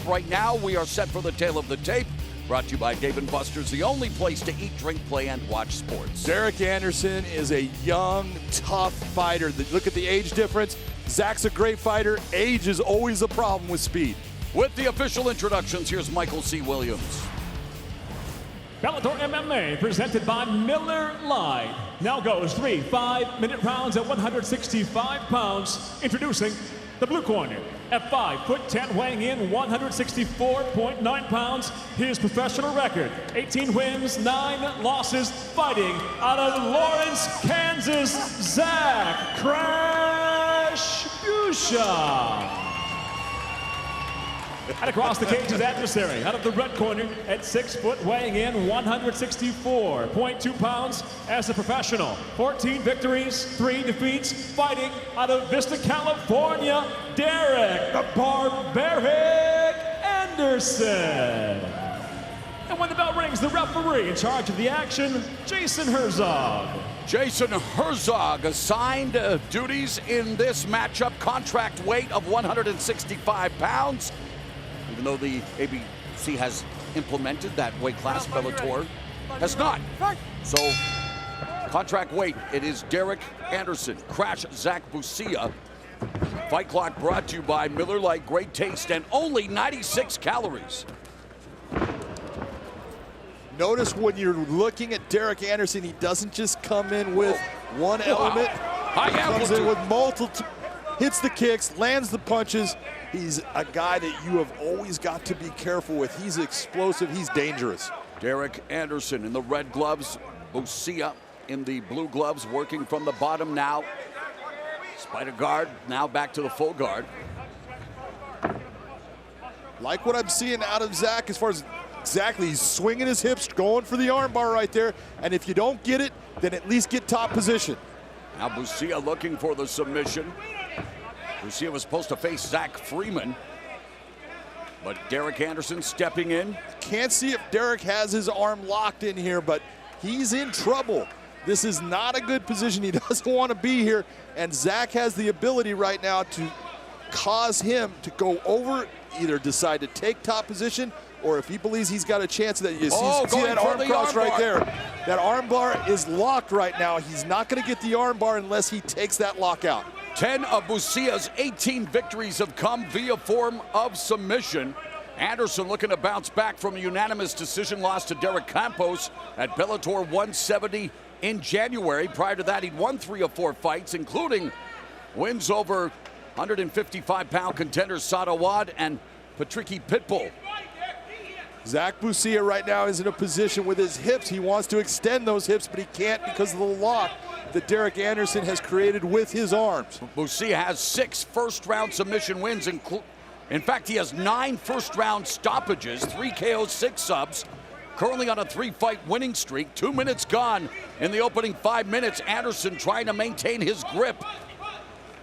right now. We are set for the tail of the tape. Brought to you by Dave & Buster's, the only place to eat, drink, play, and watch sports. Derek Anderson is a young, tough fighter. Look at the age difference. Zach's a great fighter. Age is always a problem with speed. With the official introductions, here's Michael C. Williams. Bellator MMA presented by Miller Lite. Now goes 3 5-minute rounds at 165 pounds. Introducing the blue corner. At 5'10", weighing in 164.9 pounds, his professional record, 18 wins, 9 losses, fighting out of Lawrence, Kansas, Zach Crash Bucia. And across the cage, his adversary, out of the red corner, at 6 foot, weighing in 164.2 pounds as a professional. 14 victories, 3 defeats, fighting out of Vista, California, Derek the Barbaric Anderson. And when the bell rings, the referee in charge of the action, Jason Herzog. Jason Herzog assigned duties in this matchup, contract weight of 165 pounds. Even though the ABC has implemented that weight class, Bellator has not. So, contract weight, it is Derek Anderson, Crash Zach Bucia. Fight clock brought to you by Miller Lite, great taste, and only 96 calories. Notice when you're looking at Derek Anderson, he doesn't just come in with one element. High He comes amplitude. in with multiple, hits the kicks, lands the punches. He's a guy that you have always got to be careful with. He's explosive, he's dangerous. Derek Anderson in the red gloves, Bucia in the blue gloves, working from the bottom now. Spider guard, now back to the full guard. Like what I'm seeing out of Zach as far as exactly, he's swinging his hips, going for the armbar right there. And if you don't get it, then at least get top position. Now Bucia looking for the submission. Bucia was supposed to face Zach Freeman, but Derek Anderson stepping in. Can't see if Derek has his arm locked in here, but he's in trouble. This is not a good position. He doesn't want to be here, and Zach has the ability right now to cause him to go over, either decide to take top position, or if he believes he's got a chance that you see that arm cross right there. That arm bar is locked right now. He's not going to get the arm bar unless he takes that lockout. 10 of Bucia's 18 victories have come via form of submission. Anderson looking to bounce back from a unanimous decision loss to Derek Campos at Bellator 170 in January. Prior to that, he'd won 3 of 4 fights, including wins over 155-pound contenders Sadawad and Patricky Pitbull. Zach Bucia right now is in a position with his hips. He wants to extend those hips, but he can't because of the lock that Derek Anderson has created with his arms. Bucia has 6 first-round submission wins. In fact, he has 9 first-round stoppages, 3 KOs, 6 subs. Currently on a 3-fight winning streak. 2 minutes gone in the opening 5 minutes. Anderson trying to maintain his grip.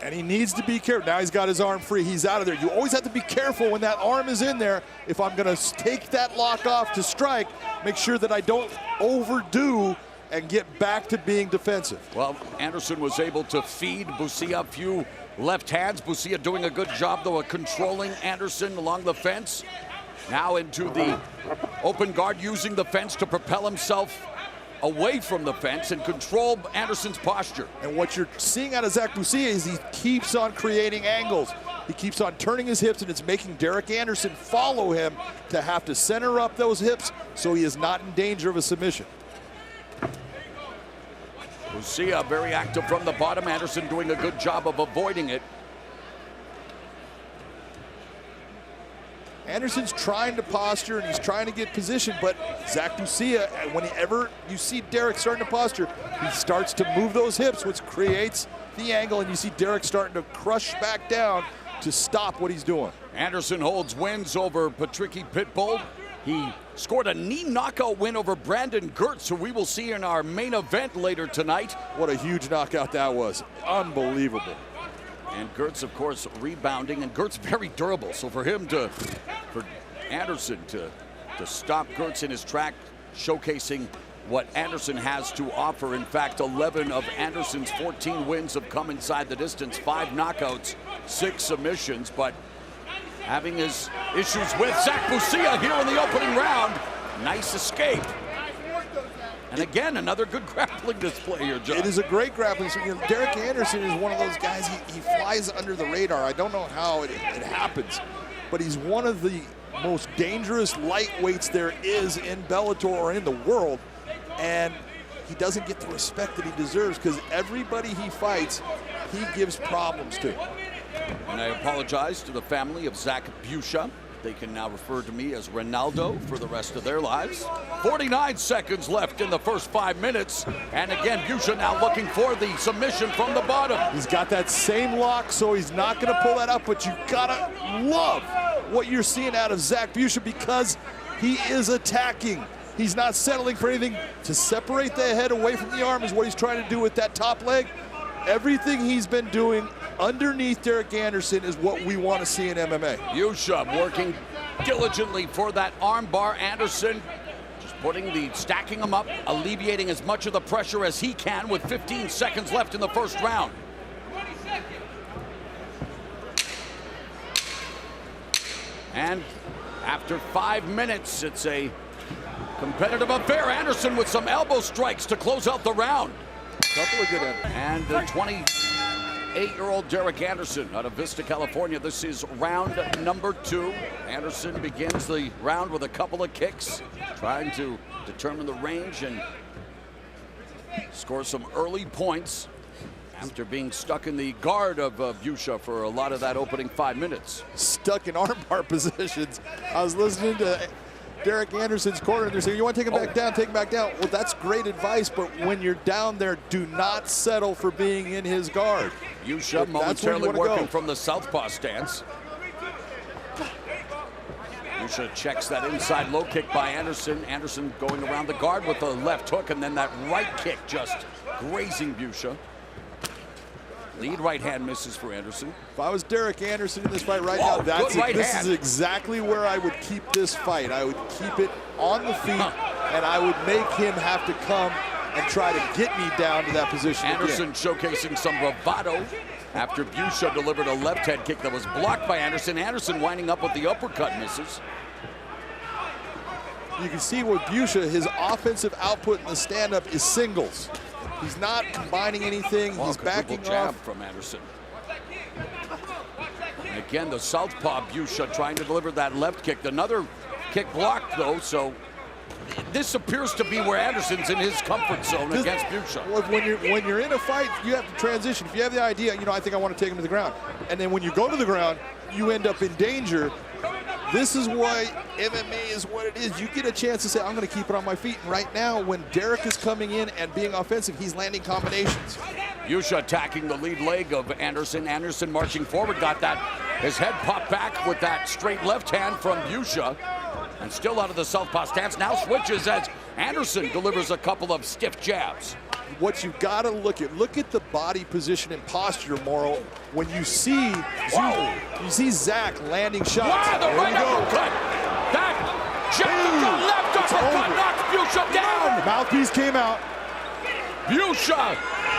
And he needs to be careful. Now he's got his arm free. He's out of there. You always have to be careful when that arm is in there. If I'm going to take that lock off to strike, make sure that I don't overdo and get back to being defensive. Well, Anderson was able to feed Bucia a few left hands. Bucia doing a good job, though, of controlling Anderson along the fence. Now into the open guard, using the fence to propel himself away from the fence and control Anderson's posture. And what you're seeing out of Zach Bucia is he keeps on creating angles. He keeps on turning his hips, and it's making Derek Anderson follow him to have to center up those hips so he is not in danger of a submission. Bucia very active from the bottom. Anderson doing a good job of avoiding it. Anderson's trying to posture and he's trying to get position, but Zach Bucia, whenever you see Derek starting to posture, he starts to move those hips, which creates the angle, and you see Derek starting to crush back down to stop what he's doing. Anderson holds wins over Patricky Pitbull. He scored a knee knockout win over Brandon Gertz, who we will see in our main event later tonight. What a huge knockout that was. Unbelievable. And Gertz, of course, rebounding, and Gertz very durable. So for Anderson to stop Gertz in his track, showcasing what Anderson has to offer. In fact, 11 of Anderson's 14 wins have come inside the distance, 5 knockouts, 6 submissions. But having his issues with Zach Bucia here in the opening round. Nice escape. And again, another good grappling display here, John. It is a great grappling. So, Derek Anderson is one of those guys, he flies under the radar. I don't know how it happens, but he's one of the most dangerous lightweights there is in Bellator or in the world. And he doesn't get the respect that he deserves because everybody he fights, he gives problems to. And I apologize to the family of Zach Bucia. They can now refer to me as Ronaldo for the rest of their lives. 49 seconds left in the first 5 minutes. And again, Bucia now looking for the submission from the bottom. He's got that same lock, so he's not going to pull that up, but you gotta love what you're seeing out of Zach Bucia because he is attacking. He's not settling for anything. To separate the head away from the arm is what he's trying to do with that top leg. Everything he's been doing underneath Derek Anderson is what we want to see in MMA. Bucia working diligently for that arm bar. Anderson just stacking him up, alleviating as much of the pressure as he can with 15 seconds left in the first round. And after 5 minutes, it's a competitive affair. Anderson with some elbow strikes to close out the round. Couple of good And the 28-year-old Derek Anderson out of Vista, California. This is round number 2. Anderson begins the round with a couple of kicks, trying to determine the range and score some early points after being stuck in the guard of Bucia for a lot of that opening 5 minutes. Stuck in armbar positions. I was listening to Derek Anderson's corner, and they're saying, you want to take him back down, take him back down. Well, that's great advice, but when you're down there, do not settle for being in his guard. Bucia momentarily working from the southpaw stance. Bucia checks that inside low kick by Anderson. Anderson going around the guard with the left hook, and then that right kick just grazing Bucia. Lead right hand misses for Anderson. If I was Derek Anderson in this fight right now, this is exactly where I would keep this fight. I would keep it on the feet, and I would make him have to come and try to get me down to that position Anderson again. Showcasing some bravado after Bucia delivered a left head kick that was blocked by Anderson. Anderson winding up with the uppercut misses. You can see with Bucia, his offensive output in the stand-up is singles. He's not combining anything. He's backing jab off from Anderson. And again, the southpaw Bucia trying to deliver that left kick. Another kick blocked though, so this appears to be where Anderson's in his comfort zone against Bucia. Well, when you're in a fight, you have to transition. If you have the idea, I think I want to take him to the ground, and then when you go to the ground, you end up in danger. This is why MMA is what it is. You get a chance to say, I'm going to keep it on my feet. And right now, when Derek is coming in and being offensive, he's landing combinations. Bucia attacking the lead leg of Anderson. Anderson marching forward, got that. His head popped back with that straight left hand from Bucia. And still out of the southpaw stance. Now switches as Anderson delivers a couple of stiff jabs. What you got to look at the body position and posture, Morrow. When you see Zach landing shots. Wow, the right uppercut. That left uppercut knocks Bucia down. Mouthpiece came out. Bucia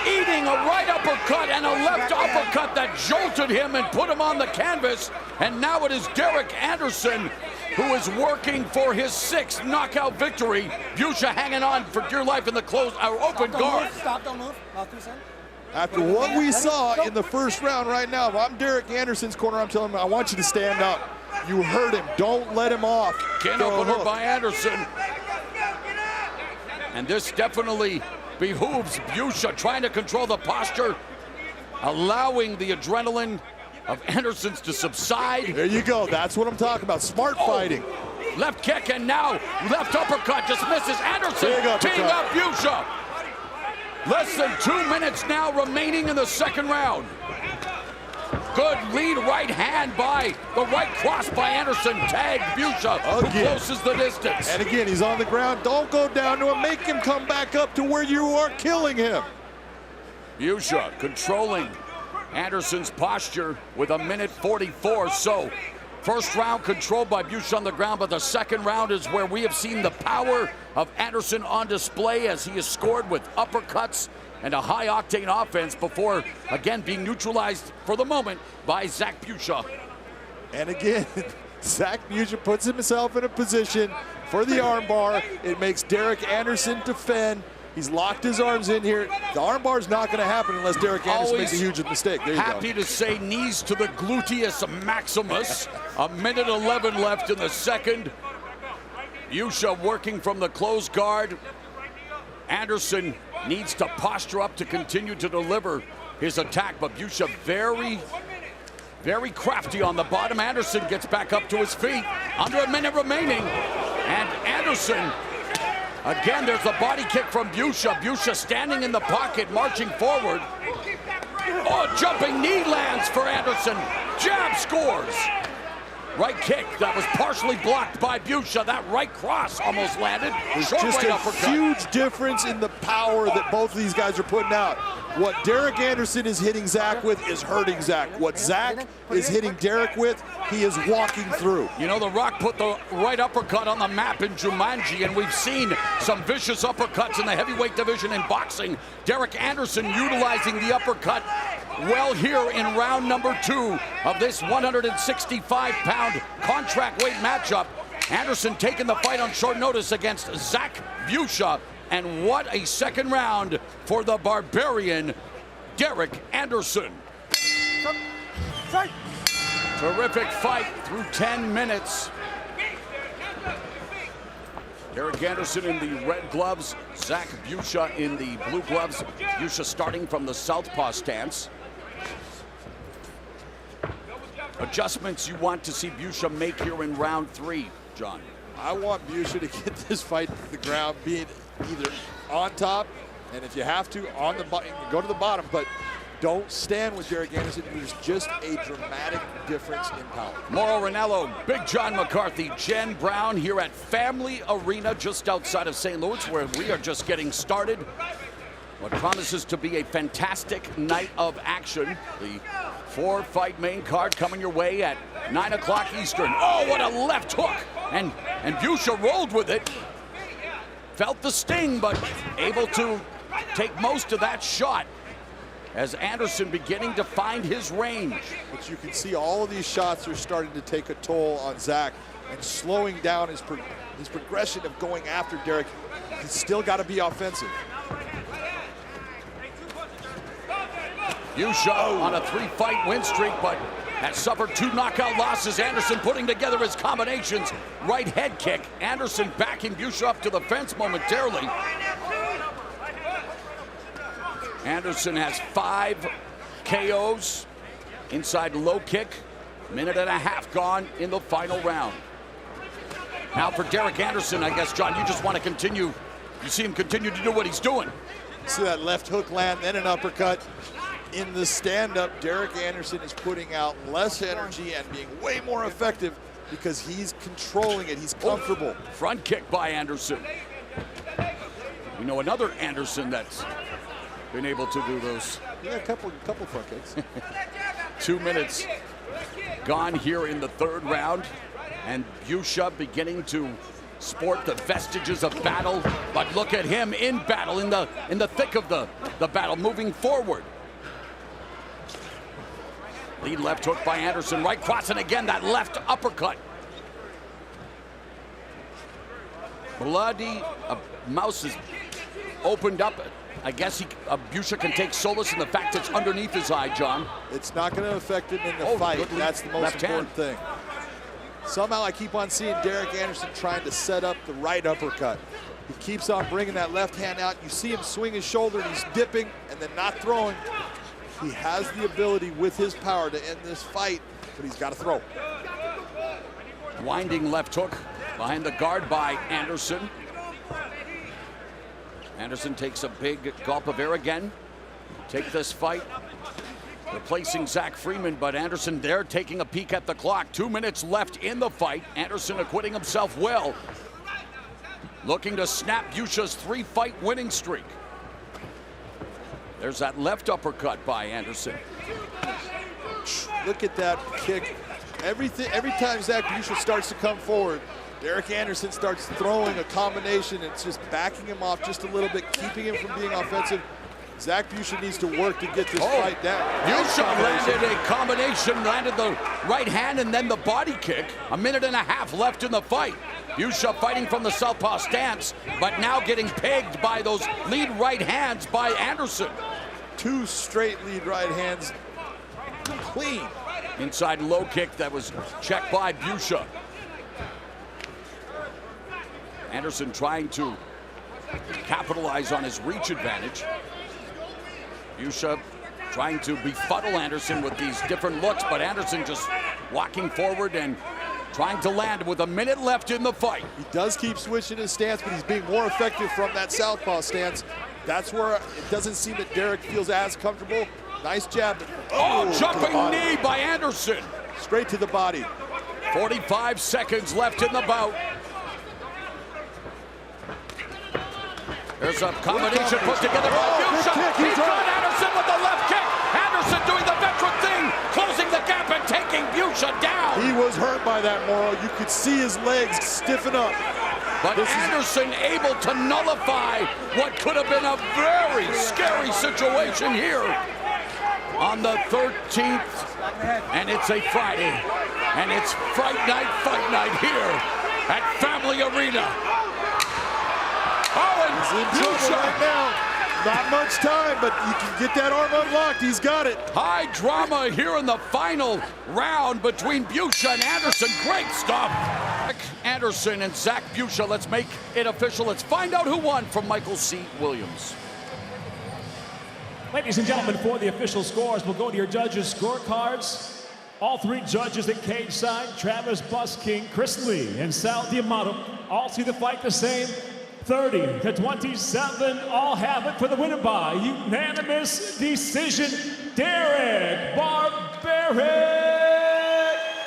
eating a right uppercut and a left uppercut that jolted him and put him on the canvas. And now it is Derek Anderson who is working for his 6th knockout victory. Bucia hanging on for dear life in the open guard. Stop, don't move. Mouthpiece in. After what we saw in the first round right now, if I'm Derek Anderson's corner, I'm telling him, I want you to stand up. You hurt him. Don't let him off. Can opener by Anderson. And this definitely behooves Bucia, trying to control the posture, allowing the adrenaline of Anderson's to subside. There you go. That's what I'm talking about. Smart fighting. Left kick and now left uppercut just misses. Anderson teeing up Bucia. Less than 2 minutes now remaining in the second round. Good lead right hand by the right cross by Anderson. Tagged Bucia, who closes the distance. And again, he's on the ground. Don't go down to him. Make him come back up to where you are killing him. Bucia controlling Anderson's posture with 1:44. So first round controlled by Bucia on the ground, but the second round is where we have seen the power of Anderson on display as he is scored with uppercuts and a high-octane offense before, again, being neutralized for the moment by Zach Bucia. And again, Zach Bucia puts himself in a position for the armbar. It makes Derek Anderson defend. He's locked his arms in here. The armbar is not going to happen unless Derek Anderson makes a huge mistake. There you go. Happy to say knees to the gluteus maximus. A minute 11 left in the second. Bucia working from the closed guard. Anderson needs to posture up to continue to deliver his attack, but Bucia very crafty on the bottom. Anderson gets back up to his feet. Under a minute remaining. And Anderson, again, there's a body kick from Bucia. Bucia standing in the pocket, marching forward. Oh, jumping knee lands for Anderson. Jab scores. Right kick that was partially blocked by Bucia. That right cross almost landed. There's just a huge difference in the power that both of these guys are putting out. What Derek Anderson is hitting Zach with is hurting Zach. What Zach is hitting Derek with, he is walking through. You know, The Rock put the right uppercut on the map in Jumanji, and we've seen some vicious uppercuts in the heavyweight division in boxing. Derek Anderson utilizing the uppercut well here in round number 2 of this 165-pound contract weight matchup. Anderson taking the fight on short notice against Zach Bucia. And what a second round for the Barbarian, Derek Anderson. Terrific fight through 10 minutes. Derek Anderson in the red gloves, Zach Bucia in the blue gloves. Bucia starting from the southpaw stance. Adjustments you want to see Bucia make here in round 3, John? I want Bucia to get this fight to the ground, being either on top, and if you have to, on the bottom, go to the bottom, but don't stand with Derek Anderson. There's just a dramatic difference in power. Mauro Ranallo, Big John McCarthy, Jen Brown here at Family Arena just outside of St. Louis, where we are just getting started. What promises to be a fantastic night of action. The 4-fight main card coming your way at 9 o'clock Eastern. Oh, what a left hook! And Bucia rolled with it. Felt the sting, but able to take most of that shot as Anderson beginning to find his range. But you can see all of these shots are starting to take a toll on Zach and slowing down his progression of going after Derek. He's still got to be offensive. Bucia on a 3-fight win streak, but has suffered 2 knockout losses. Anderson putting together his combinations. Right head kick. Anderson backing Bucia up to the fence momentarily. Anderson has 5 KOs. Inside low kick. Minute and a half gone in the final round. Now for Derek Anderson, I guess, John, you just want to continue. You see him continue to do what he's doing. See that left hook land, then an uppercut. In the stand-up, Derek Anderson is putting out less energy and being way more effective because he's controlling it. He's comfortable. Front kick by Anderson. We know another Anderson that's been able to do those. Yeah, a couple front kicks. 2 minutes gone here in the 3rd round, and Bucia beginning to sport the vestiges of battle. But look at him in battle, in the thick of the battle, moving forward. Lead left hook by Anderson, right cross, and again that left uppercut. Bloody Mouse is opened up. I guess Bucia can take solace in the fact it's underneath his eye, John. It's not going to affect him in the fight. That's the most important thing. Somehow I keep on seeing Derek Anderson trying to set up the right uppercut. He keeps on bringing that left hand out. You see him swing his shoulder, and he's dipping and then not throwing. He has the ability with his power to end this fight, but he's got to throw. Winding left hook behind the guard by Anderson. Anderson takes a big gulp of air again. Take this fight, replacing Zach Freeman, but Anderson there taking a peek at the clock. 2 minutes left in the fight. Anderson acquitting himself well. Looking to snap Bucia's 3-fight winning streak. There's that left uppercut by Anderson. Look at that kick. Every time Zach Bucia starts to come forward, Derek Anderson starts throwing a combination. It's just backing him off just a little bit, keeping him from being offensive. Zach Bucia needs to work to get this fight down. Bucia landed a combination, landed the right hand and then the body kick. A minute and a half left in the fight. Bucia fighting from the southpaw stance, but now getting pegged by those lead right hands by Anderson. 2 straight lead right hands, clean. Inside low kick that was checked by Bucia. Anderson trying to capitalize on his reach advantage. Bucia trying to befuddle Anderson with these different looks, but Anderson just walking forward and trying to land with a minute left in the fight. He does keep switching his stance, but he's being more effective from that southpaw stance. That's where it doesn't seem that Derek feels as comfortable. Nice jab. Oh, jumping knee by Anderson. Straight to the body. 45 seconds left in the bout. There's a combination put together by Bucia. He's got Anderson with the left kick. Anderson doing the veteran thing, closing the gap and taking Bucia down. He was hurt by that, Morrow. You could see his legs stiffen up. But Anderson able to nullify what could have been a very scary situation here on the 13th. And it's a Friday. And it's fight night here at Family Arena. Oh, and he's in trouble right now. Not much time, but you can get that arm unlocked. He's got it. High drama here in the final round between Bucia and Anderson. Great stuff. Anderson and Zach Bucia. Let's make it official. Let's find out who won from Michael C. Williams. Ladies and gentlemen, for the official scores, we'll go to your judges' scorecards. All 3 judges at cage side, Travis Busking, Chris Lee, and Sal Diamato, all see the fight the same. 30-27, all have it for the winner by unanimous decision, Derek "Barbaric"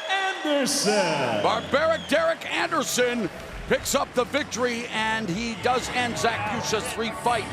Anderson. Barbaric Derek Anderson picks up the victory, and he does end Zach Bucia's 3-fight